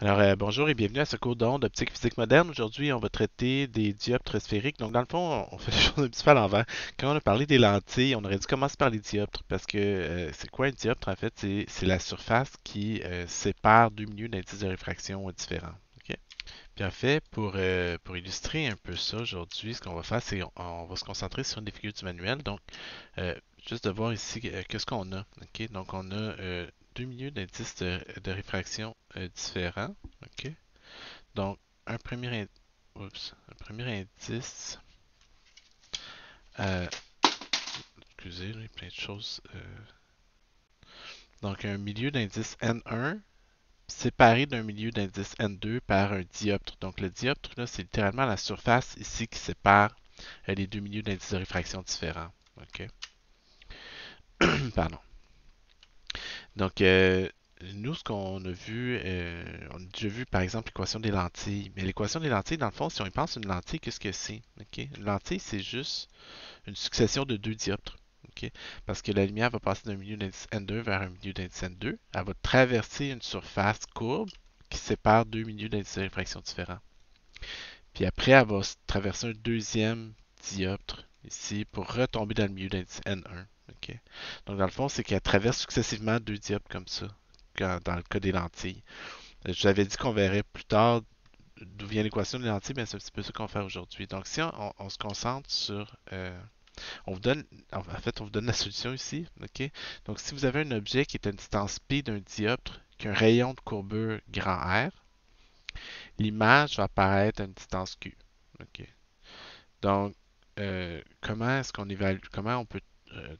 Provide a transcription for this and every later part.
Bonjour et bienvenue à ce cours d'ondes d'optique physique moderne. Aujourd'hui, on va traiter des dioptres sphériques. Donc, dans le fond, on fait les choses un petit peu à l'envers. Quand on a parlé des lentilles, on aurait dû commencer par les dioptres parce que c'est quoi un dioptre en fait? C'est la surface qui sépare deux milieux d'indice de réfraction différents. OK? Puis en fait, pour illustrer un peu ça aujourd'hui, ce qu'on va faire, c'est on va se concentrer sur une des figures du manuel. Donc, euh, juste de voir ici qu'est-ce qu'on a. OK? Donc, on a deux milieux d'indices de réfraction différents. OK? Donc, un premier, un premier indice, euh, excusez, il y a plein de choses. Donc, un milieu d'indice N1 séparé d'un milieu d'indice N2 par un dioptre. Donc, le dioptre, là, c'est littéralement la surface ici qui sépare les deux milieux d'indice de réfraction différents. OK? Pardon. Donc, nous, ce qu'on a vu, on a déjà vu par exemple l'équation des lentilles. Mais l'équation des lentilles, dans le fond, si on y pense, une lentille, qu'est-ce que c'est? OK? Une lentille, c'est juste une succession de deux dioptres. OK? Parce que la lumière va passer d'un milieu d'indice N2 vers un milieu d'indice N2. Elle va traverser une surface courbe qui sépare deux milieux d'indice de réfraction différents. Puis après, elle va traverser un deuxième dioptre ici pour retomber dans le milieu d'indice N1. OK? Donc dans le fond, c'est qu'elle traverse successivement deux dioptres comme ça, dans le cas des lentilles. Je vous avais dit qu'on verrait plus tard d'où vient l'équation des lentilles, mais c'est un petit peu ça qu'on va faire aujourd'hui. Donc si on se concentre sur on vous donne, en fait, on vous donne la solution ici. OK? Donc, si vous avez un objet qui est à une distance P d'un dioptre, qui a un rayon de courbure grand R, l'image va apparaître à une distance Q. OK? Donc, comment est-ce qu'on évalue, comment on peut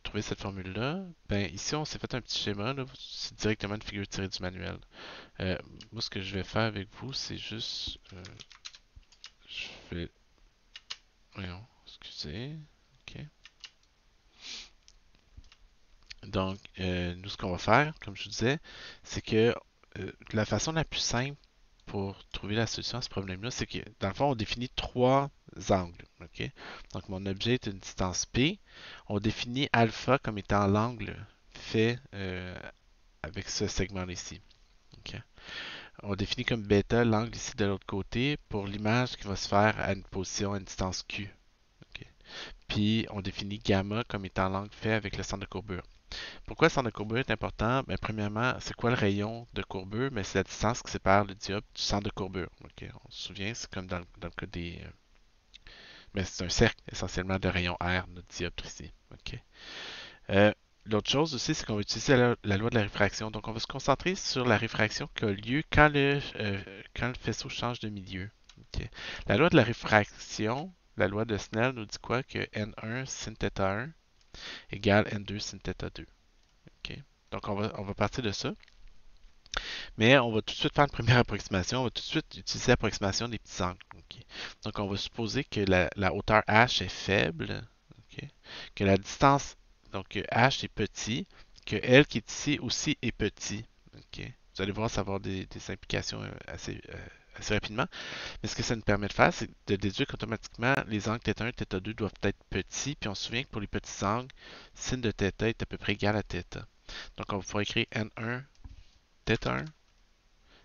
trouver cette formule-là? Ben, ici, on s'est fait un petit schéma, là. C'est directement une figure tirée du manuel. Moi, ce que je vais faire avec vous, c'est juste, je vais, voyons, excusez, OK? Donc, nous, ce qu'on va faire, comme je vous disais, c'est que la façon la plus simple pour trouver la solution à ce problème-là, c'est que, dans le fond, on définit trois angles. OK? Donc, mon objet est une distance P. On définit alpha comme étant l'angle fait avec ce segment ici. OK? On définit comme bêta l'angle ici de l'autre côté pour l'image qui va se faire à une position à une distance Q. OK? Puis, on définit gamma comme étant l'angle fait avec le centre de courbure. Pourquoi le centre de courbure est important? Ben, premièrement, c'est quoi le rayon de courbure? Ben, c'est la distance qui sépare le dioptre du centre de courbure. Ok, on se souvient, c'est comme dans le cas des. Ben, c'est un cercle essentiellement de rayon R, notre dioptre ici. Ok. Euh, L'autre chose aussi, c'est qu'on va utiliser la loi de la réfraction. Donc, on va se concentrer sur la réfraction qui a lieu quand le faisceau change de milieu. Ok. La loi de la réfraction, la loi de Snell nous dit quoi? Que N1 sin θ 1 égale N2 sin θ 2. OK? Donc, on va partir de ça. Mais on va tout de suite faire une première approximation. On va tout de suite utiliser l'approximation des petits angles. OK? Donc, on va supposer que la hauteur h est faible. OK? Que la distance, donc h est petit. Que L qui est ici aussi est petit. OK? Vous allez voir, ça va avoir des implications assez rapidement. Mais ce que ça nous permet de faire, c'est de déduire qu'automatiquement, les angles θ1 et θ2 doivent être petits. Puis on se souvient que pour les petits angles, sin de θ est à peu près égal à θ. Donc, on va pouvoir écrire N1 θ1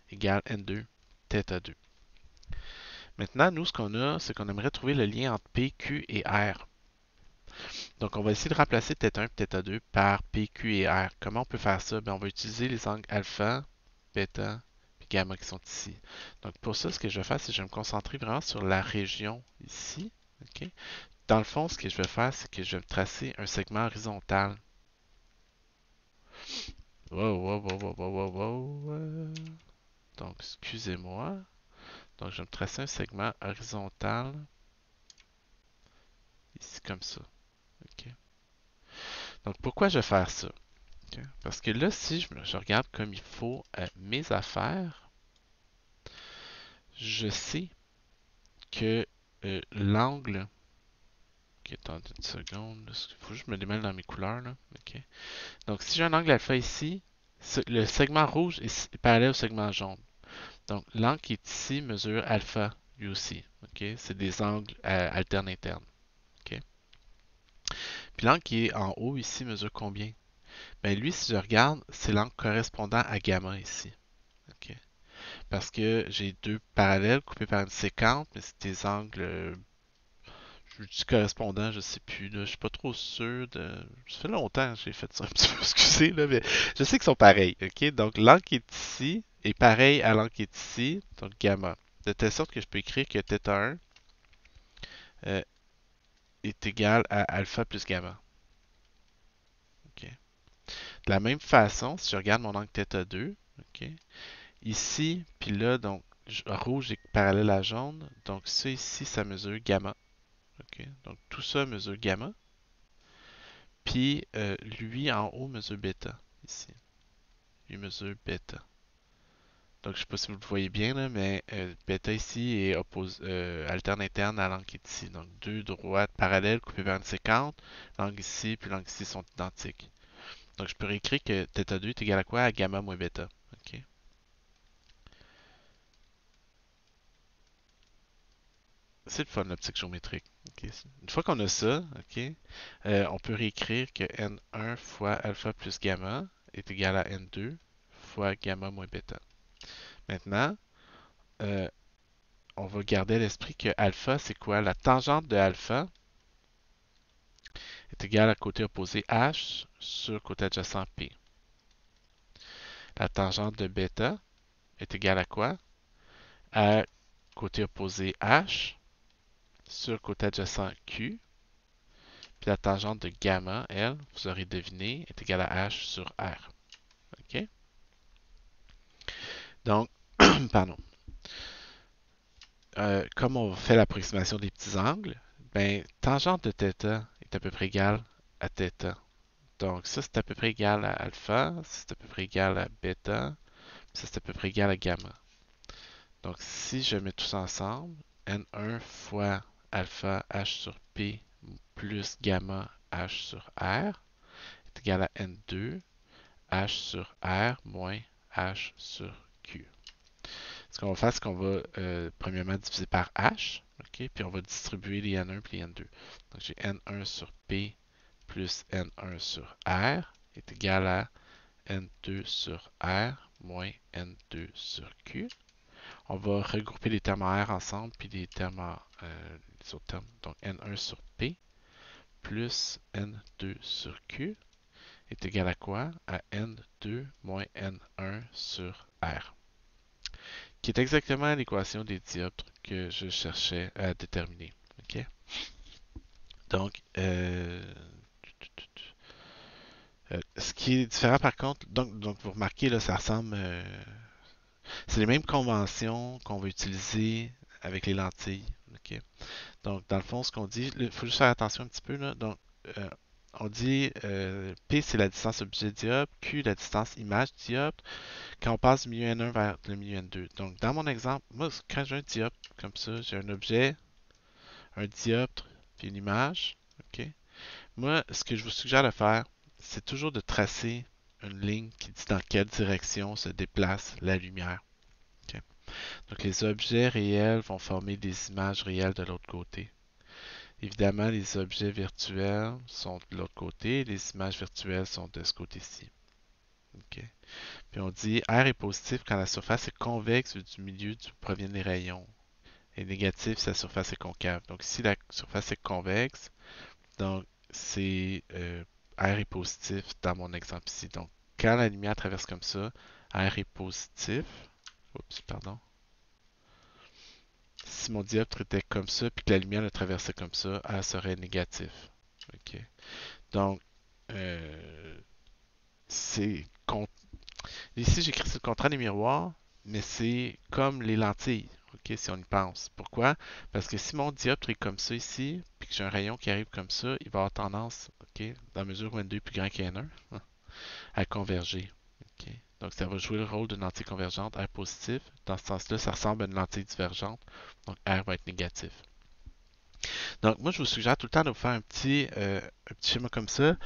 égale N2 θ2. Maintenant, nous, ce qu'on a, c'est qu'on aimerait trouver le lien entre P, Q et R. Donc, on va essayer de remplacer θ1 et θ2 par P, Q et R. Comment on peut faire ça? Bien, on va utiliser les angles alpha, bêta et gamma qui sont ici. Donc, pour ça, ce que je vais faire, c'est que je vais me concentrer vraiment sur la région ici. OK? Dans le fond, ce que je vais faire, c'est que je vais me tracer un segment horizontal. Wow, wow, wow, wow, wow, wow, wow. Donc, excusez-moi. Donc, je vais me tracer un segment horizontal ici comme ça. OK? Donc, pourquoi je vais faire ça? OK? Parce que là, si je regarde comme il faut mes affaires, je sais que l'angle. Ok, attendez une seconde. Il faut juste que je me démêle dans mes couleurs. Là. OK? Donc, si j'ai un angle alpha ici, le segment rouge est parallèle au segment jaune. Donc, l'angle qui est ici mesure alpha lui aussi. OK? C'est des angles alternes internes. OK? Puis l'angle qui est en haut ici mesure combien? Ben lui, si je regarde, c'est l'angle correspondant à gamma ici. OK? parce que j'ai deux parallèles coupés par une séquente, mais c'est des angles, je dis correspondants, je sais plus, là, je suis pas trop sûr de... Ça fait longtemps que j'ai fait ça un petit peu, excusez, là, mais je sais qu'ils sont pareils, ok? Donc l'angle qui est ici est pareil à l'angle qui est ici, donc gamma. De telle sorte que je peux écrire que θ1 euh, est égal à alpha plus gamma. Ok? De la même façon, si je regarde mon angle θ2, ok? Ici, puis là, donc rouge est parallèle à jaune, donc ça ici, ça mesure gamma. Ok? Donc tout ça mesure gamma. Puis lui en haut mesure bêta, ici. Lui mesure bêta. Donc je sais pas si vous le voyez bien, là, mais bêta ici est alterne interne à l'angle qui est ici. Donc deux droites parallèles coupées par une séquente. L'angle ici puis l'angle ici sont identiques. Donc je peux réécrire que θ2 est égal à quoi? À gamma moins bêta. Ok? C'est le fun, l'optique géométrique. Ok? Une fois qu'on a ça, ok, on peut réécrire que n1 fois alpha plus gamma est égal à n2 fois gamma moins bêta. Maintenant, euh, on va garder à l'esprit que alpha, c'est quoi? La tangente de alpha est égale à côté opposé h sur côté adjacent p. La tangente de bêta est égale à quoi? À côté opposé h sur côté adjacent q. Puis la tangente de gamma, elle, vous aurez deviné, est égale à h sur r. OK? Donc, pardon. Comme on fait l'approximation des petits angles, ben, tangente de θ est à peu près égale à θ. Donc ça, c'est à peu près égal à alpha, c'est à peu près égal à bêta, ça, c'est à peu près égal à gamma. Donc si je mets tout ça ensemble, n1 fois alpha h sur p plus gamma h sur r est égal à n2 h sur r moins h sur q. Ce qu'on va faire, c'est qu'on va premièrement diviser par h, ok, puis on va distribuer les n1 puis les n2. Donc j'ai n1 sur p plus n1 sur r est égal à n2 sur r moins n2 sur q. On va regrouper les termes en r ensemble, puis les termes les autres termes. Donc n1 sur p plus n2 sur q est égal à quoi? À n2 moins n1 sur r, qui est exactement l'équation des dioptres que je cherchais à déterminer. Ok? Donc, ce qui est différent par contre, donc vous remarquez là, ça ressemble, c'est les mêmes conventions qu'on va utiliser avec les lentilles. Ok? Donc, dans le fond, ce qu'on dit, il faut juste faire attention un petit peu là. Donc, euh, on dit P c'est la distance objet dioptre, Q la distance image dioptre, quand on passe du milieu N1 vers le milieu N2. Donc, dans mon exemple, moi, quand j'ai un dioptre comme ça, j'ai un objet, un dioptre, puis une image. Ok? Moi, ce que je vous suggère de faire, c'est toujours de tracer une ligne qui dit dans quelle direction se déplace la lumière. Ok? Donc, les objets réels vont former des images réelles de l'autre côté. Évidemment, les objets virtuels sont de l'autre côté, les images virtuelles sont de ce côté-ci. Ok? Puis on dit R est positif quand la surface est convexe du milieu d'où proviennent les rayons. Et négatif si la surface est concave. Donc ici, la surface est convexe. Donc c'est R est positif dans mon exemple ici. Donc quand la lumière traverse comme ça, R est positif. Oups, pardon. Si mon dioptre était comme ça, puis que la lumière le traversait comme ça, R serait négatif. Ok. Donc, euh, c'est ici, j'écris sur le contrat des miroirs, mais c'est comme les lentilles, ok, si on y pense. Pourquoi? Parce que si mon dioptre est comme ça ici, puis que j'ai un rayon qui arrive comme ça, il va avoir tendance, ok, dans la mesure où N2 est plus grand qu'N1, à converger. Ok. Donc, ça va jouer le rôle d'une lentille convergente, R positif. Dans ce sens-là, ça ressemble à une lentille divergente, donc R va être négatif. Donc, moi, je vous suggère tout le temps de vous faire un petit schéma comme ça.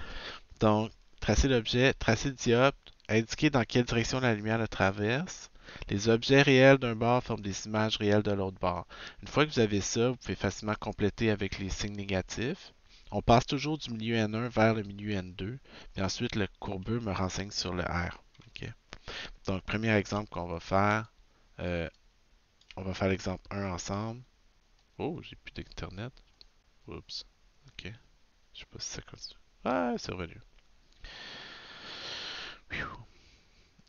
Donc, tracer l'objet, tracer le dioptre, indiquer dans quelle direction la lumière le traverse. Les objets réels d'un bord forment des images réelles de l'autre bord. Une fois que vous avez ça, vous pouvez facilement compléter avec les signes négatifs. On passe toujours du milieu N1 vers le milieu N2, puis ensuite le courbeux me renseigne sur le R. Ok? Donc, premier exemple qu'on va faire, Euh, on va faire l'exemple 1 ensemble. Oh, j'ai plus d'internet. Oups. Ok. Je sais pas si ça continue. Ah, c'est revenu.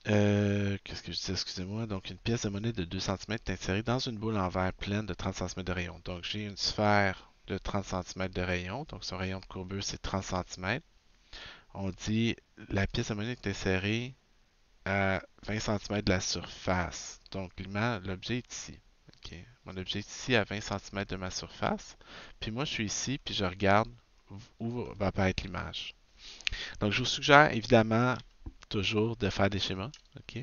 Qu'est-ce que je disais, excusez-moi. Donc, une pièce de monnaie de 2 centimètres est insérée dans une boule en verre pleine de 30 centimètres de rayon. Donc, j'ai une sphère de 30 centimètres de rayon. Donc, son rayon de courbure, c'est 30 centimètres. On dit la pièce de monnaie est insérée à 20 centimètres de la surface. Donc, l'objet est ici. Ok. Mon objet est ici à 20 centimètres de ma surface. Puis moi, je suis ici, puis je regarde où va apparaître l'image. Donc, je vous suggère évidemment toujours de faire des schémas. Ok.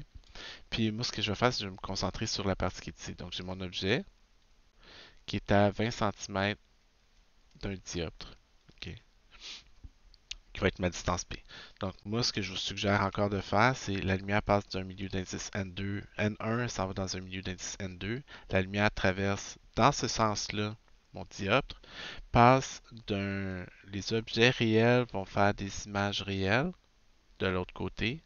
Puis moi, ce que je vais faire, c'est que je vais me concentrer sur la partie qui est ici. Donc, j'ai mon objet qui est à 20 centimètres d'un dioptre. Ok. Qui va être ma distance P. Donc, moi, ce que je vous suggère encore de faire, c'est la lumière passe d'un milieu d'indice N2, N1 s'en va dans un milieu d'indice N2. La lumière traverse dans ce sens-là mon dioptre, passe d'un. Les objets réels vont faire des images réelles de l'autre côté.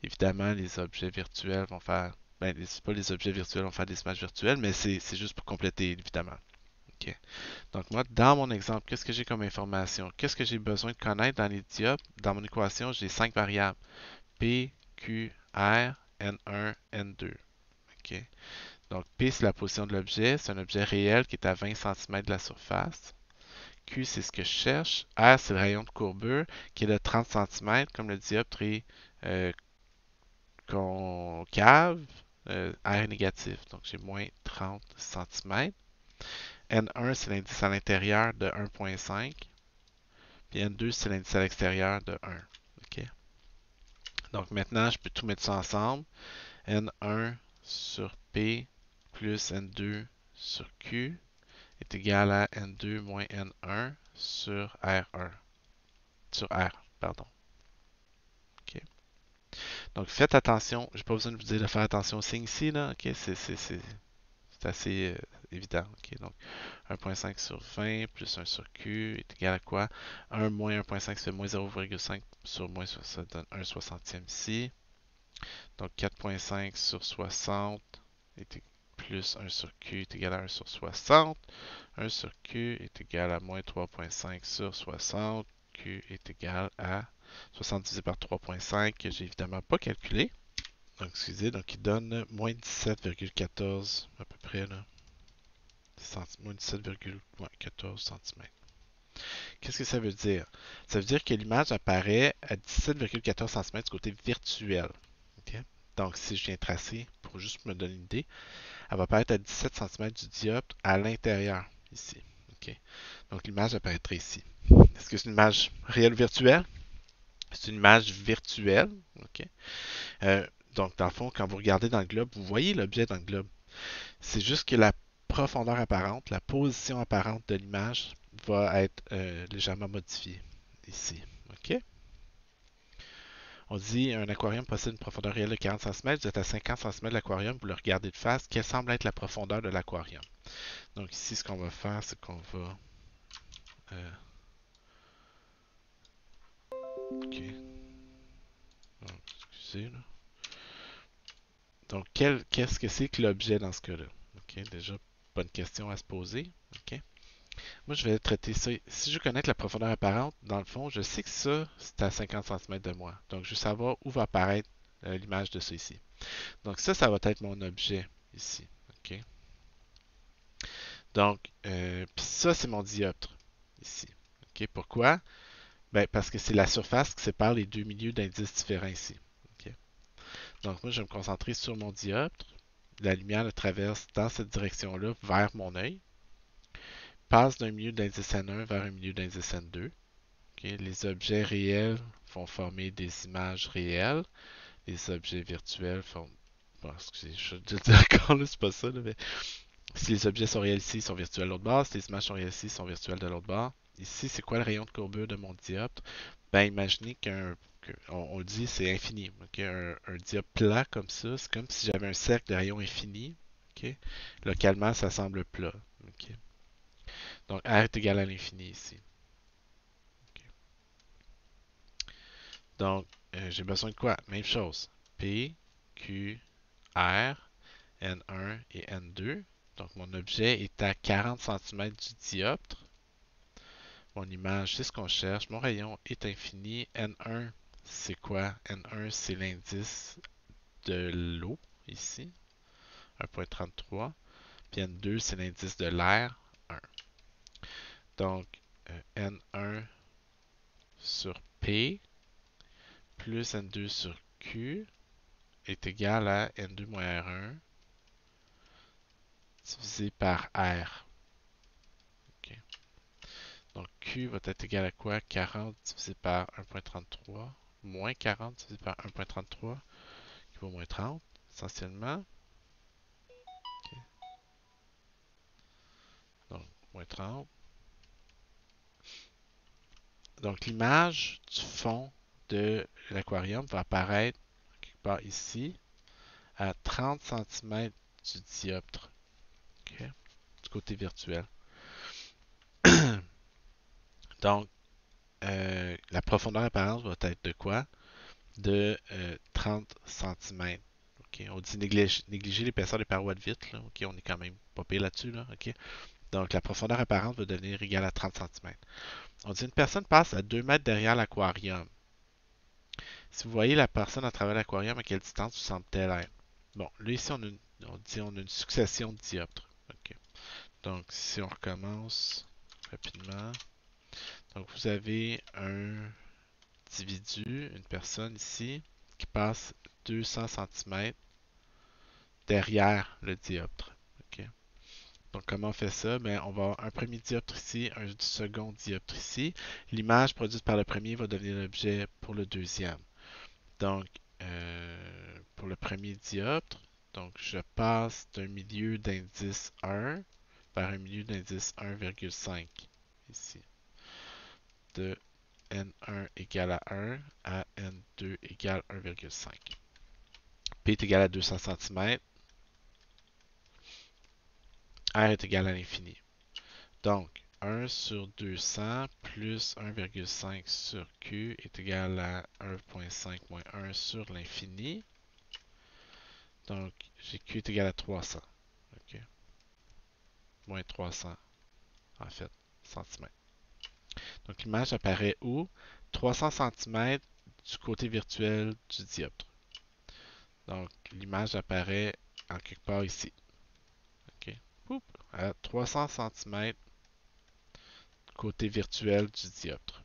Évidemment, les objets virtuels vont faire. Ben, pas les objets virtuels vont faire des images virtuelles, mais c'est juste pour compléter, évidemment. Ok. Donc moi, dans mon exemple, qu'est-ce que j'ai comme information? Qu'est-ce que j'ai besoin de connaître dans les dioptres? Dans mon équation, j'ai 5 variables. P, Q, R, N1, N2. Ok. Donc P, c'est la position de l'objet. C'est un objet réel qui est à 20 centimètres de la surface. Q, c'est ce que je cherche. R, c'est le rayon de courbure qui est de 30 centimètres, comme le dioptre est euh, concave. R est négatif, donc j'ai moins 30 centimètres. N1, c'est l'indice à l'intérieur de 1,5. Puis N2, c'est l'indice à l'extérieur de 1. OK? Donc maintenant, je peux tout mettre ça ensemble. N1 sur P plus N2 sur Q est égal à N2 moins N1 sur R1. Sur R, pardon. OK? Donc faites attention. Je n'ai pas besoin de vous dire de faire attention au signe ici. Là. OK? C'est assez évident. OK? Donc 1,5 sur 20 plus 1 sur Q est égal à quoi? 1 moins 1,5, ça fait moins 0,5 sur moins, ça donne 1 soixantième ici. Donc 4,5 sur 60 est plus 1 sur Q est égal à 1 sur 60. 1 sur Q est égal à moins 3,5 sur 60. Q est égal à 60 divisé par 3,5 que j'ai évidemment pas calculé. Donc excusez, donc il donne moins 17,14 à peu près là. Moins 17,14 cm. Qu'est-ce que ça veut dire? Ça veut dire que l'image apparaît à 17,14 cm du côté virtuel. Okay? Donc, si je viens tracer, pour juste me donner une idée, elle va apparaître à 17 cm du dioptre à l'intérieur, ici. Okay? Donc, l'image apparaîtrait ici. Est-ce que c'est une image réelle ou virtuelle? C'est une image virtuelle. Okay? Donc, dans le fond, quand vous regardez dans le globe, vous voyez l'objet dans le globe. C'est juste que la profondeur apparente, la position apparente de l'image va être légèrement modifiée ici. OK? On dit un aquarium possède une profondeur réelle de 40 cm. Vous êtes à 50 cm de l'aquarium, vous le regardez de face. Quelle semble être la profondeur de l'aquarium? Donc ici, ce qu'on va faire, c'est qu'on va... OK. Donc, excusez, là. Donc, qu'est-ce que c'est que l'objet dans ce cas-là? OK, déjà, bonne question à se poser. OK. Moi, je vais traiter ça. Si je connais la profondeur apparente, dans le fond, je sais que ça, c'est à 50 cm de moi. Donc, je veux savoir où va apparaître l'image de ça ici. Donc, ça va être mon objet ici. OK? Donc, puis ça, c'est mon dioptre ici. OK? Pourquoi? Ben, parce que c'est la surface qui sépare les deux milieux d'indices différents ici. OK? Donc, moi, je vais me concentrer sur mon dioptre. La lumière le traverse dans cette direction-là vers mon œil, passe d'un milieu d'indice N1 vers un milieu d'indice N2. Okay? Les objets réels vont former des images réelles. Les objets virtuels font. Bon, excusez, je vais le dire encore, là, c'est pas ça, là, mais si les objets sont réels ici, ils sont virtuels de l'autre bord. Si les images sont réelles ici, ils sont virtuelles de l'autre bord. Ici, c'est quoi le rayon de courbure de mon dioptre? Ben, imaginez on le dit, c'est infini. Okay? Un dioptre plat comme ça, c'est comme si j'avais un cercle de rayon infini. Okay? Localement, ça semble plat. Okay? Donc, R est égal à l'infini ici. Okay? Donc, j'ai besoin de quoi? Même chose. P, Q, R, N1 et N2. Donc mon objet est à 40 cm du dioptre. Mon image, c'est ce qu'on cherche. Mon rayon est infini. N1, c'est quoi? N1, c'est l'indice de l'eau, ici, 1.33. Puis N2, c'est l'indice de l'air, 1. Donc, N1 sur P plus N2 sur Q est égal à N2 moins R1 divisé par R. Okay. Donc, Q va être égal à quoi? 40 divisé par 1.33 moins 40 divisé par 1.33 qui vaut moins 30, essentiellement. Okay. Donc, moins 30. Donc, l'image du fond de l'aquarium va apparaître quelque part ici à 30 cm du dioptre, okay, du côté virtuel. Donc, la profondeur apparente va être de quoi? De 30 cm. Okay. On dit négliger l'épaisseur des parois de vitre. Là. Okay. On est quand même pas pire là-dessus. Là. Okay. Donc, la profondeur apparente va devenir égale à 30 cm. On dit une personne passe à 2 mètres derrière l'aquarium. Si vous voyez la personne à travers l'aquarium, à quelle distance vous semble-t-elle être? Bon, là, ici, on a une succession de dioptres. Okay. Donc, si on recommence rapidement, donc vous avez un individu, une personne ici, qui passe 200 cm derrière le dioptre. Okay. Donc, comment on fait ça? Bien, on va avoir un premier dioptre ici, un second dioptre ici. L'image produite par le premier va devenir l'objet pour le deuxième. Donc, pour le premier dioptre, donc je passe d'un milieu d'indice 1 vers un milieu d'indice 1,5 ici. De N1 égale à 1 à N2 égale 1,5. P est égal à 200 cm. R est égal à l'infini. Donc, 1 sur 200 plus 1,5 sur Q est égal à 1,5 moins 1 sur l'infini. Donc, j'ai Q est égal à 300. Okay. Moins 300, en fait, centimètres. Donc, l'image apparaît où? 300 cm du côté virtuel du dioptre. Donc, l'image apparaît en quelque part ici. Okay. À 300 cm côté virtuel du dioptre.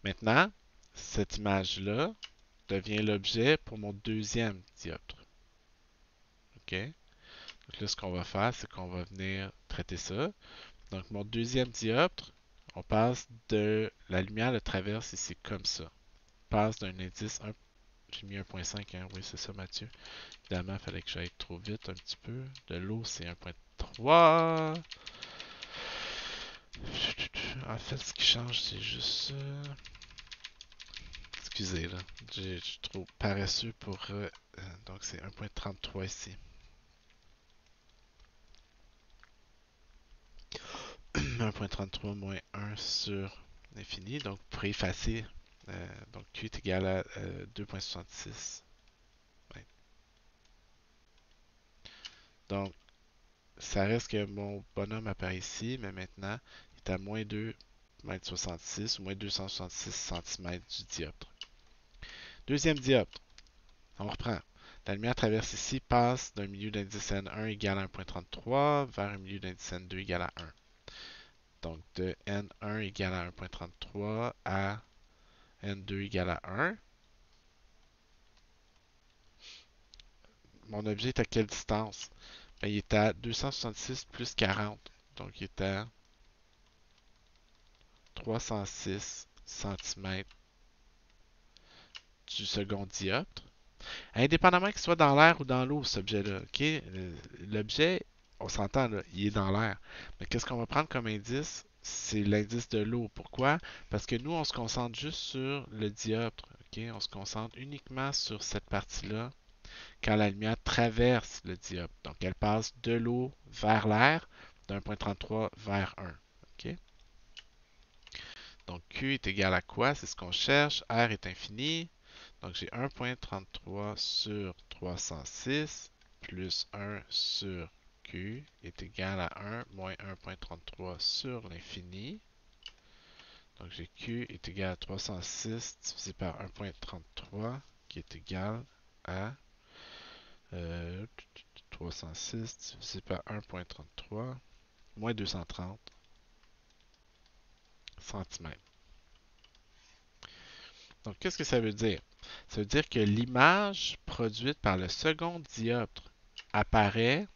Maintenant, cette image-là devient l'objet pour mon deuxième dioptre. OK? Donc là, ce qu'on va faire, c'est qu'on va venir traiter ça. Donc, mon deuxième dioptre, on passe de la lumière le traverse ici comme ça. On passe d'un indice 1. J'ai mis 1.5, hein? Oui, c'est ça, Mathieu. Évidemment, il fallait que j'aille trop vite un petit peu. De l'eau, c'est 1.3. En fait, ce qui change, c'est juste ça. Excusez, là. Je suis trop paresseux pour... donc, c'est 1.33 ici. 1.33 moins 1 sur l'infini. Donc, pour effacer, donc Q est égal à 2.66. Ouais. Donc, ça reste que mon bonhomme apparaît ici, mais maintenant, il est à moins 2,66 m ou moins 266 cm du dioptre. Deuxième dioptre, on reprend. La lumière traverse ici, passe d'un milieu d'indice N1 égal à 1.33 vers un milieu d'indice N2 égal à 1. Donc de N1 égal à 1.33 à N2 égal à 1. Mon objet est à quelle distance? Bien, il est à 266 plus 40. Donc il est à 306 cm du second dioptre. Indépendamment qu'il soit dans l'air ou dans l'eau, cet objet-là. Okay? L'objet, on s'entend, là, il est dans l'air. Mais qu'est-ce qu'on va prendre comme indice? C'est l'indice de l'eau. Pourquoi? Parce que nous, on se concentre juste sur le dioptre. Okay? On se concentre uniquement sur cette partie-là quand la lumière traverse le dioptre. Donc, elle passe de l'eau vers l'air, d'1.33 vers 1. Okay? Donc, Q est égal à quoi? C'est ce qu'on cherche. R est infini. Donc, j'ai 1.33 sur 306 plus 1 sur Q est égal à 1 moins 1.33 sur l'infini. Donc j'ai Q est égal à 306 divisé par 1.33 qui est égal à 306 divisé par 1.33 moins 230 cm. Donc qu'est-ce que ça veut dire? Ça veut dire que l'image produite par le second dioptre apparaît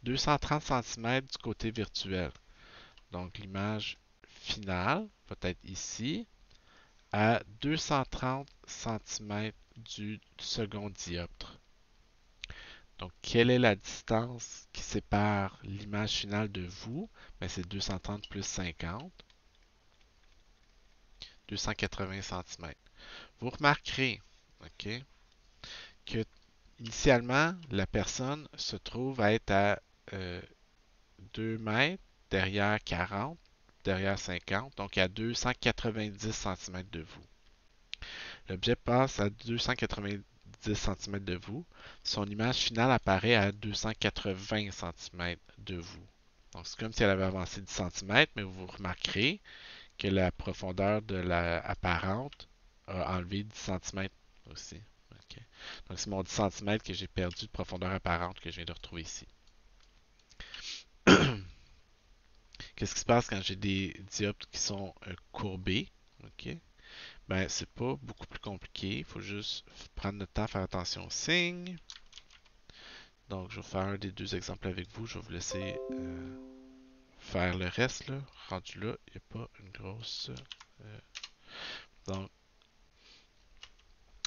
230 cm du côté virtuel. Donc l'image finale va être ici à 230 cm du second dioptre. Donc, quelle est la distance qui sépare l'image finale de vous? Ben, c'est 230 plus 50, 280 cm. Vous remarquerez, ok, que initialement, la personne se trouve à être à 2 mètres derrière 40, derrière 50, donc à 290 cm de vous. L'objet passe à 290 cm de vous. Son image finale apparaît à 280 cm de vous. Donc, c'est comme si elle avait avancé 10 cm, mais vous remarquerez que la profondeur de la apparente a enlevé 10 cm aussi. Okay. Donc, c'est mon 10 cm que j'ai perdu de profondeur apparente que je viens de retrouver ici. Qu'est-ce qui se passe quand j'ai des dioptres qui sont courbés? Okay. Ben, c'est pas beaucoup plus compliqué. Il faut juste prendre le temps, faire attention aux signes. Donc, je vais faire un des deux exemples avec vous. Je vais vous laisser faire le reste. Là. Rendu là, il n'y a pas une grosse... donc,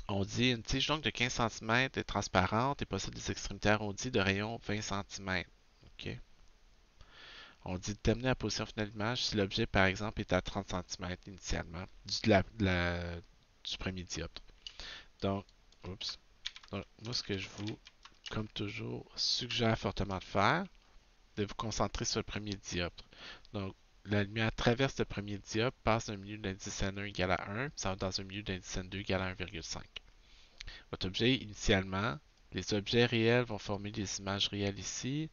on dit une tige donc de 15 cm est transparente et possède des extrémités arrondies de rayon 20 cm. Okay. On dit déterminer la position finale de l'image si l'objet, par exemple, est à 30 cm initialement du premier dioptre. Donc, oups. Donc, moi, ce que je vous, comme toujours, suggère fortement de faire, de vous concentrer sur le premier dioptre. Donc, la lumière traverse le premier dioptre, passe d'un milieu d'indice N1 égal à 1, puis ça va dans un milieu d'indice N2 égal à 1,5. Votre objet, initialement, les objets réels vont former les images réelles ici,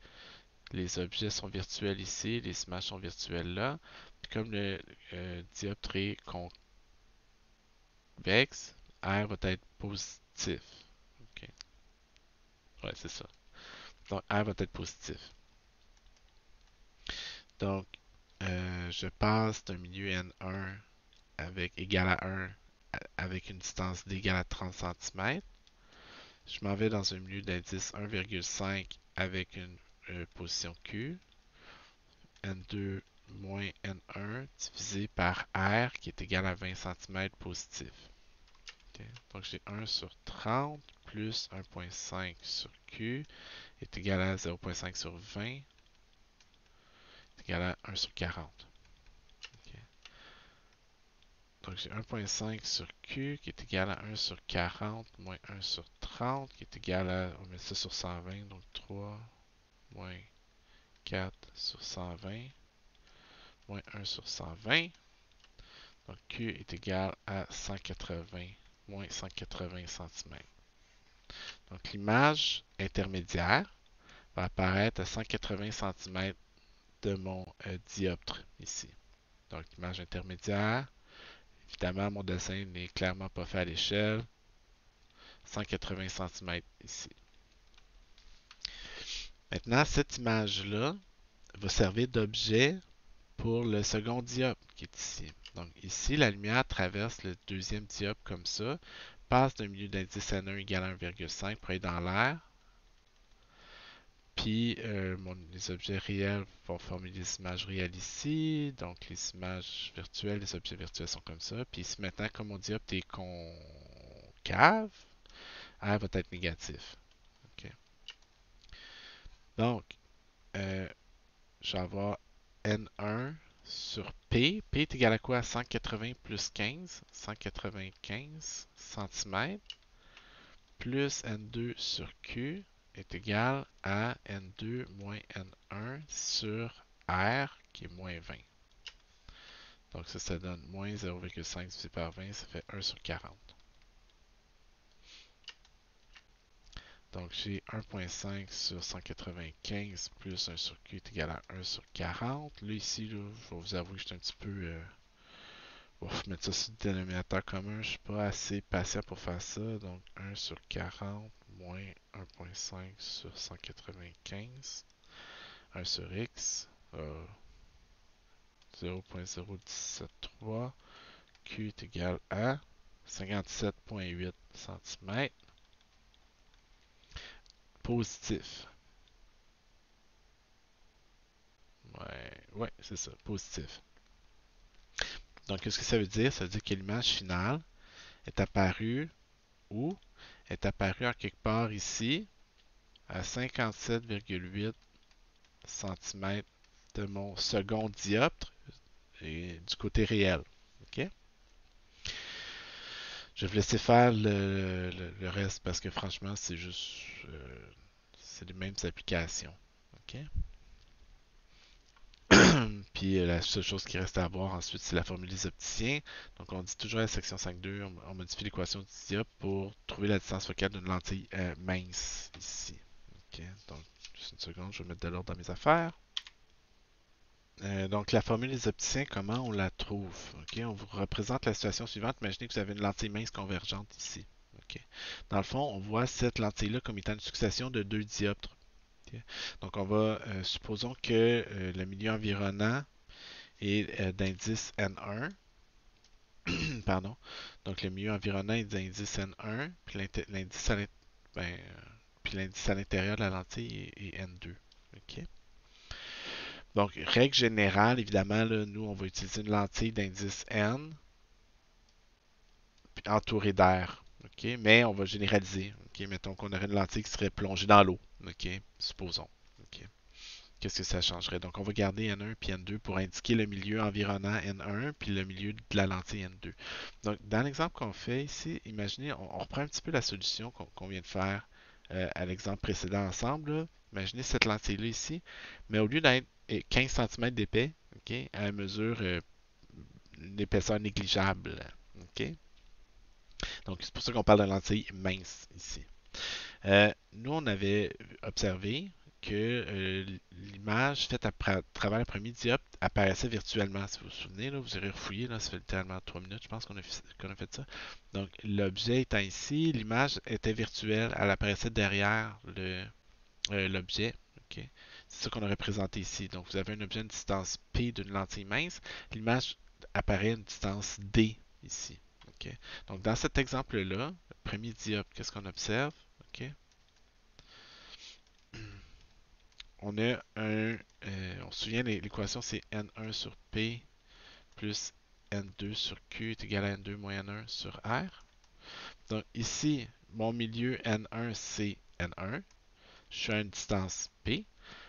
les objets sont virtuels ici, les images sont virtuelles là. Puis comme le dioptre est convexe, R va être positif. Okay. Ouais, c'est ça. Donc, R va être positif. Donc, je passe d'un milieu N1 égal à 1 avec une distance d'égale à 30 cm. Je m'en vais dans un milieu d'indice 1,5 avec une position Q. N2 moins N1 divisé par R qui est égal à 20 cm positif. Okay. Donc j'ai 1 sur 30 plus 1,5 sur Q est égal à 0,5 sur 20 est égal à 1 sur 40. Okay. Donc j'ai 1,5 sur Q qui est égal à 1 sur 40 moins 1 sur 30 qui est égal à, on met ça sur 120, donc 3 moins 4 sur 120 moins 1 sur 120. Donc Q est égal à 180 moins 180 cm. Donc l'image intermédiaire va apparaître à 180 cm de mon dioptre ici. Donc l'image intermédiaire, évidemment mon dessin n'est clairement pas fait à l'échelle. 180 cm ici. Maintenant, cette image-là va servir d'objet pour le second dioptre qui est ici. Donc ici, la lumière traverse le deuxième dioptre comme ça, passe d'un milieu d'indice N1 égal à 1,5 pour aller dans l'air. Puis les objets réels vont former des images réelles ici. Donc les images virtuelles, les objets virtuels sont comme ça. Puis ici maintenant, comme mon dioptre est concave, R va être négatif. Okay. Donc, je vais avoir N1 sur P. P est égal à quoi? 180 plus 15. 195 cm plus N2 sur Q est égal à N2 moins N1 sur R qui est moins 20. Donc ça donne moins 0,5 divisé par 20, ça fait 1 sur 40. Donc j'ai 1.5 sur 195 plus 1 sur Q est égal à 1 sur 40. Là ici, là, je vais vous avouer que je suis un petit peu... mettre ça sur le dénominateur commun, je suis pas assez patient pour faire ça. Donc 1 sur 40 moins 1.5 sur 195. 1 sur X. 0.0173. Q est égal à 57,8 cm. Positif. Ouais, c'est ça, positif. Donc, qu'est-ce que ça veut dire? Ça veut dire que l'image finale est apparue où? Est apparue en quelque part ici, à 57,8 cm de mon second dioptre et du côté réel. OK? Je vais vous laisser faire le reste parce que franchement, c'est juste. C'est les mêmes applications. OK? Puis la seule chose qui reste à voir ensuite, c'est la formule des opticiens. Donc on dit toujours à la section 5.2, on modifie l'équation du dioptre pour trouver la distance focale d'une lentille mince ici. OK? Donc, juste une seconde, je vais mettre de l'ordre dans mes affaires. Donc la formule des opticiens, comment on la trouve? OK? On vous représente la situation suivante. Imaginez que vous avez une lentille mince convergente ici. OK? Dans le fond, on voit cette lentille-là comme étant une succession de deux dioptres. OK? Donc on va, supposons que le milieu environnant est d'indice N1. Pardon. Donc le milieu environnant est d'indice N1, puis ben, l'indice à l'intérieur de la lentille est N2. OK? Donc, règle générale, évidemment, là, nous, on va utiliser une lentille d'indice N puis entourée d'air. OK? Mais on va généraliser. OK? Mettons qu'on aurait une lentille qui serait plongée dans l'eau. OK? Supposons. OK? Qu'est-ce que ça changerait? Donc, on va garder N1 puis N2 pour indiquer le milieu environnant N1 puis le milieu de la lentille N2. Donc, dans l'exemple qu'on fait ici, imaginez, on reprend un petit peu la solution qu'on vient de faire à l'exemple précédent ensemble. Là. Imaginez cette lentille-là ici, mais au lieu d'être 15 cm d'épais, ok, elle mesure une épaisseur négligeable. Ok? Donc, c'est pour ça qu'on parle de lentille mince ici. Nous, on avait observé que l'image faite à travers le premier dioptre apparaissait virtuellement. Si vous vous souvenez, là, vous irez refouiller, là, ça fait littéralement 3 minutes, je pense qu'on a fait ça. Donc, l'objet étant ici, l'image était virtuelle, elle apparaissait derrière l'objet. OK? C'est ça qu'on a représenté ici. Donc, vous avez un objet à une distance P d'une lentille mince, l'image apparaît à une distance D ici. OK? Donc, dans cet exemple-là, le premier dioptre, qu'est-ce qu'on observe? OK? On a on se souvient, l'équation c'est N1 sur P plus N2 sur Q est égal à N2 moins N1 sur R. Donc ici, mon milieu N1 c'est N1. Je suis à une distance P.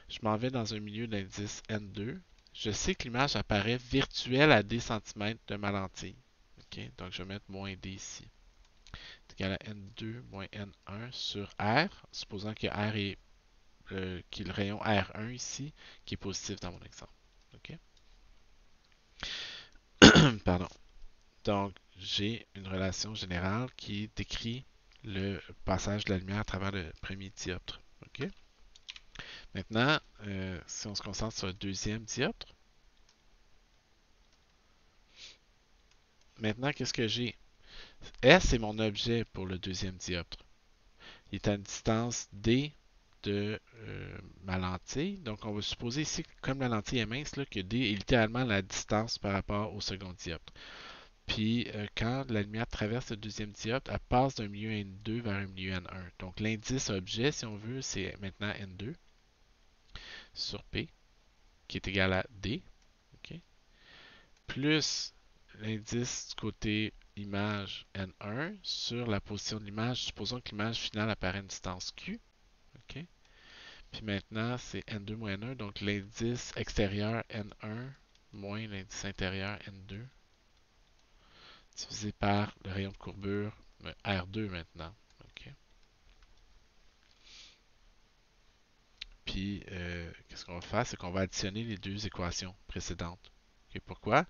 Je m'en vais dans un milieu d'indice N2. Je sais que l'image apparaît virtuelle à D cm de ma lentille. Okay? Donc je vais mettre moins D ici. C'est égal à N2 moins N1 sur R, supposant que R est qui est le rayon R1 ici, qui est positif dans mon exemple. OK? Pardon. Donc, j'ai une relation générale qui décrit le passage de la lumière à travers le premier dioptre. OK? Maintenant, si on se concentre sur le deuxième dioptre, maintenant, qu'est-ce que j'ai? S est mon objet pour le deuxième dioptre. Il est à une distance D de ma lentille. Donc, on va supposer ici, comme la lentille est mince, là, que D est littéralement la distance par rapport au second dioptre. Puis, quand la lumière traverse le deuxième dioptre, elle passe d'un milieu N2 vers un milieu N1. Donc, l'indice objet, si on veut, c'est maintenant N2 sur P, qui est égal à D, okay? Plus l'indice du côté image N1 sur la position de l'image. Supposons que l'image finale apparaît à une distance Q. Okay? Puis maintenant, c'est N2 moins N1, donc l'indice extérieur N1 moins l'indice intérieur N2 divisé par le rayon de courbure R2 maintenant. Okay. Puis, qu'est-ce qu'on va faire? C'est qu'on va additionner les deux équations précédentes. Okay, pourquoi?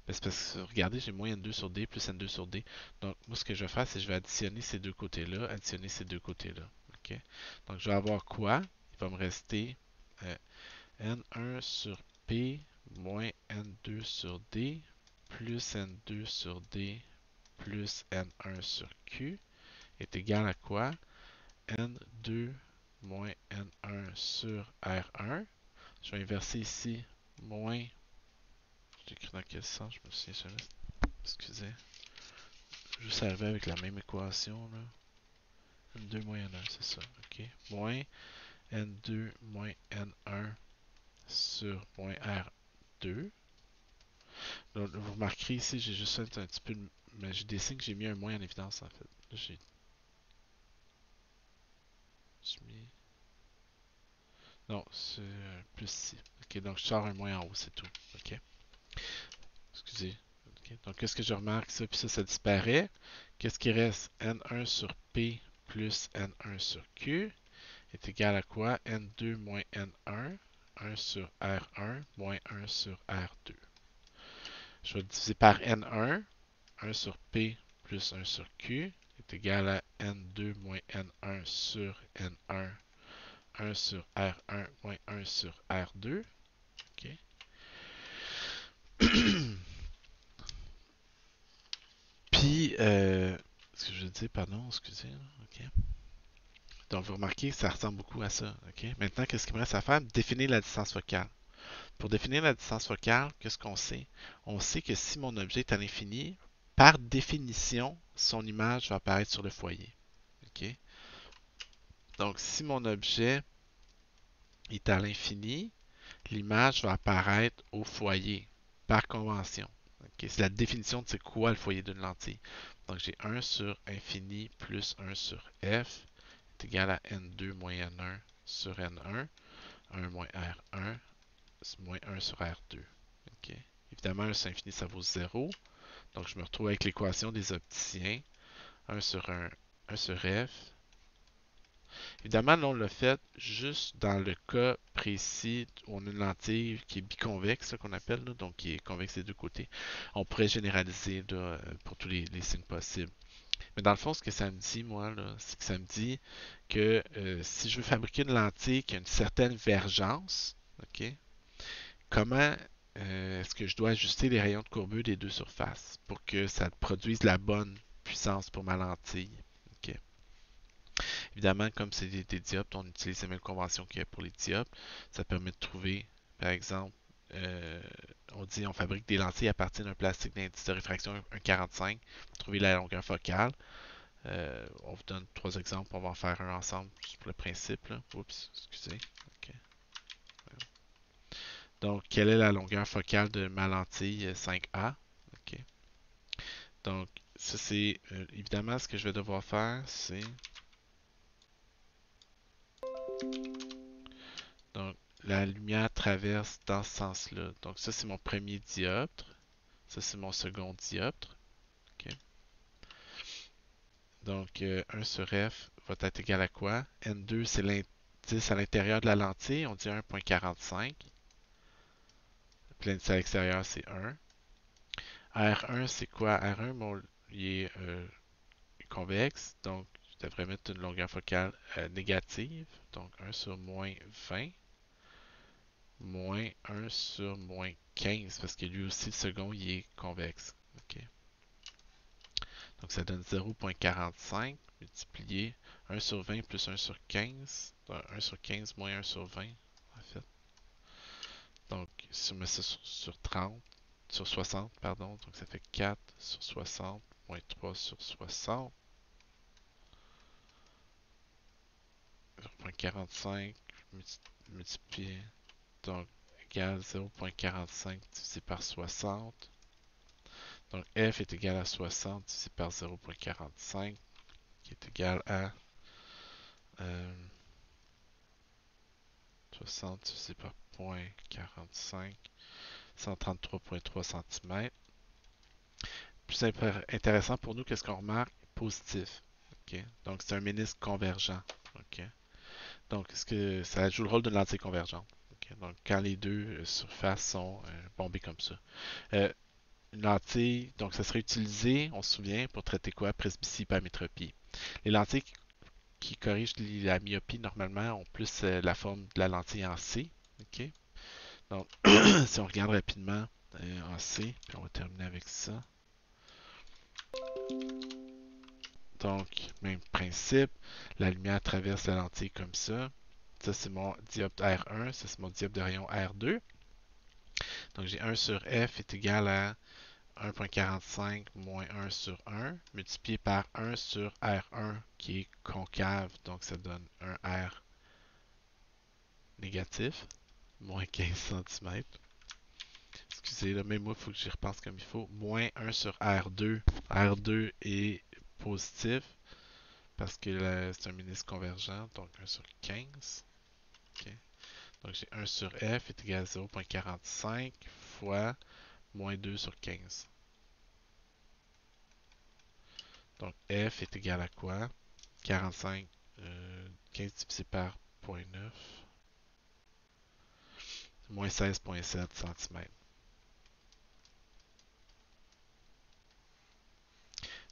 Ben, c'est parce que, regardez, j'ai moins N2 sur D plus N2 sur D. Donc, moi, ce que je vais faire, c'est que je vais additionner ces deux côtés-là, additionner ces deux côtés-là. OK? Donc, je vais avoir quoi? Il va me rester euh, N1 sur P moins N2 sur D plus N2 sur D plus N1 sur Q est égal à quoi? N2 moins N1 sur R1. Je vais inverser ici moins. J'écris dans quel sens? Je me souviens jamais. Excusez. Juste arriver avec la même équation là. N2 moins N1, c'est ça. OK. Moins N2 moins N1 sur moins R2. Donc, vous remarquerez ici, j'ai juste fait un petit peu de. Mais j'ai des signes que j'ai mis un moins en évidence en fait. Là, j'ai mis. Non, c'est plus ici. Ok, donc je sors un moins en haut, c'est tout. Ok, excusez. Ok, donc qu'est-ce que je remarque ça, puis ça disparaît. Qu'est-ce qui reste? N1 sur P plus N1 sur Q est égal à quoi? N2 moins N1, 1 sur R1 moins 1 sur R2. Je vais diviser par N1, 1 sur P plus 1 sur Q est égal à N2 moins N1 sur N1, 1 sur R1 moins 1 sur R2. OK. Puis, ce que je veux dire, pardon, excusez. OK. Donc, vous remarquez, ça ressemble beaucoup à ça. OK. Maintenant, qu'est-ce qu'il me reste à faire? Définir la distance focale. Pour définir la distance focale, qu'est-ce qu'on sait? On sait que si mon objet est à l'infini, par définition, son image va apparaître sur le foyer. OK. Donc, si mon objet est à l'infini, l'image va apparaître au foyer, par convention. Okay? C'est la définition de c'est quoi le foyer d'une lentille. Donc j'ai 1 sur infini plus 1 sur f est égal à n2 moins n1 sur n1, 1 moins r1 moins 1 sur r2. Okay? Évidemment, 1 sur infini, ça vaut 0. Donc je me retrouve avec l'équation des opticiens. 1 sur 1, 1 sur f. Évidemment, là, on l'a fait juste dans le cas précis où on a une lentille qui est biconvexe, qu'on appelle, là, donc qui est convexe des deux côtés. On pourrait généraliser là, pour tous les signes possibles. Mais dans le fond, ce que ça me dit, moi, c'est que ça me dit que si je veux fabriquer une lentille qui a une certaine vergence, ok, comment est-ce que je dois ajuster les rayons de courbure des deux surfaces pour que ça produise la bonne puissance pour ma lentille? Ok. Évidemment, comme c'est des dioptres, on utilise les mêmes conventions qu'il y a pour les dioptres. Ça permet de trouver, par exemple, euh, on fabrique des lentilles à partir d'un plastique d'indice de réfraction 1,45 pour trouver la longueur focale. On vous donne trois exemples, on va en faire un ensemble juste pour le principe. Là. Oups, excusez. Okay. Donc, quelle est la longueur focale de ma lentille 5A? Okay. Donc, ça c'est évidemment ce que je vais devoir faire, c'est donc la lumière traverse dans ce sens-là. Donc, ça c'est mon premier dioptre. Ça c'est mon second dioptre. Okay. Donc, 1 sur F va être égal à quoi? N2 c'est l'indice à l'intérieur de la lentille, on dit 1,45. Puis l'indice à l'extérieur c'est 1. R1 c'est quoi? R1, bon, il est convexe, donc je devrais mettre une longueur focale négative, donc 1 sur moins 20, moins 1 sur moins 15, parce que lui aussi, le second, il est convexe. Okay. Donc ça donne 0,45 multiplié 1 sur 20 plus 1 sur 15, donc 1 sur 15 moins 1 sur 20, en fait. Donc si on met ça sur 30, sur 60, pardon, donc ça fait 4 sur 60 moins 3 sur 60. 0,45 multiplié donc égale 0,45 divisé par 60. Donc f est égal à 60 divisé par 0,45 qui est égal à 60 divisé par 0,45, 133,3 cm. Plus intéressant pour nous, qu'est-ce qu'on remarque? Positif. Okay? Donc c'est un ménisque convergent. Okay? Donc est-ce que ça joue le rôle d'une lentille convergente? Okay? Donc quand les deux surfaces sont bombées comme ça. Euh, une lentille, donc ça serait utilisé, on se souvient, pour traiter quoi? Presbytie, hypermétropie. Les lentilles qui corrigent la myopie normalement ont plus la forme de la lentille en C. OK? Donc, si on regarde rapidement en C, puis on va terminer avec ça. Donc, même principe, la lumière traverse la lentille comme ça. Ça, c'est mon dioptre R1, ça, c'est mon dioptre de rayon R2. Donc, j'ai 1 sur F est égal à 1.45 moins 1 sur 1, multiplié par 1 sur R1 qui est concave, donc ça donne un R négatif, moins 15 cm. Excusez, là, même moi, il faut que j'y repense comme il faut. Moins 1 sur R2. R2 est positif parce que c'est un ministre convergent, donc 1 sur 15. Okay. Donc j'ai 1 sur F est égal à 0.45 fois moins 2 sur 15. Donc F est égal à quoi? 45, 15 divisé par 0.9, moins 16,7 cm.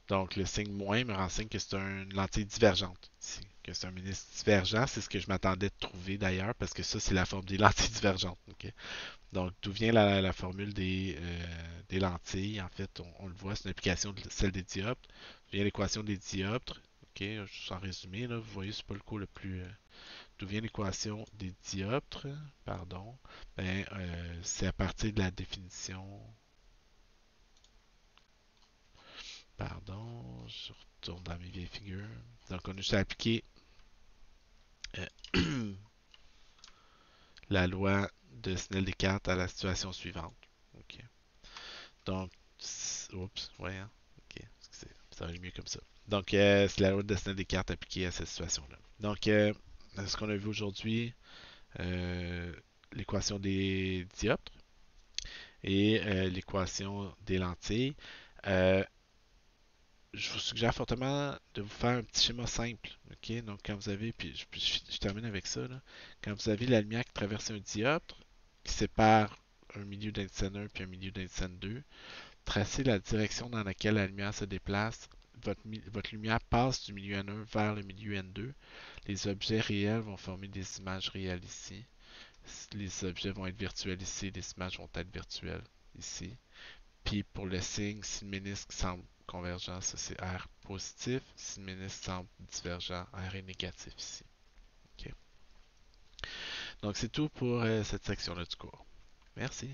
Donc le signe moins me renseigne que c'est une lentille divergente ici, que c'est un ministre divergent. C'est ce que je m'attendais de trouver d'ailleurs, parce que ça, c'est la forme des lentilles divergentes. Okay? Donc, d'où vient la formule des lentilles? En fait, on le voit, c'est une application de celle des dioptres. D'où vient l'équation des dioptres? Ok, juste en résumé, là, vous voyez, c'est pas le coup le plus. D'où vient l'équation des dioptres? Pardon. Ben, c'est à partir de la définition. Pardon, je retourne dans mes vieilles figures. Donc, on a juste à appliquer la loi de Snell-Descartes à la situation suivante. Ok. Donc, oups, ouais, hein. Ok, excusez, ça va aller mieux comme ça. Donc, c'est la loi de Snell-Descartes appliquée à cette situation-là. Donc, ce qu'on a vu aujourd'hui, euh, l'équation des dioptres et l'équation des lentilles. Euh, je vous suggère fortement de vous faire un petit schéma simple. Ok, donc quand vous avez, puis je termine avec ça, là. Quand vous avez la lumière qui traverse un dioptre, qui sépare un milieu d'indice 1 puis un milieu d'indice 2, tracez la direction dans laquelle la lumière se déplace. Votre lumière passe du milieu N1 vers le milieu N2. Les objets réels vont former des images réelles ici. Les objets vont être virtuels ici, les images vont être virtuelles ici. Puis pour le signe, si le ménisque semble convergent, ça c'est R positif. Si le ménisque semble divergent, R est négatif ici. Okay. Donc c'est tout pour cette section-là du cours. Merci.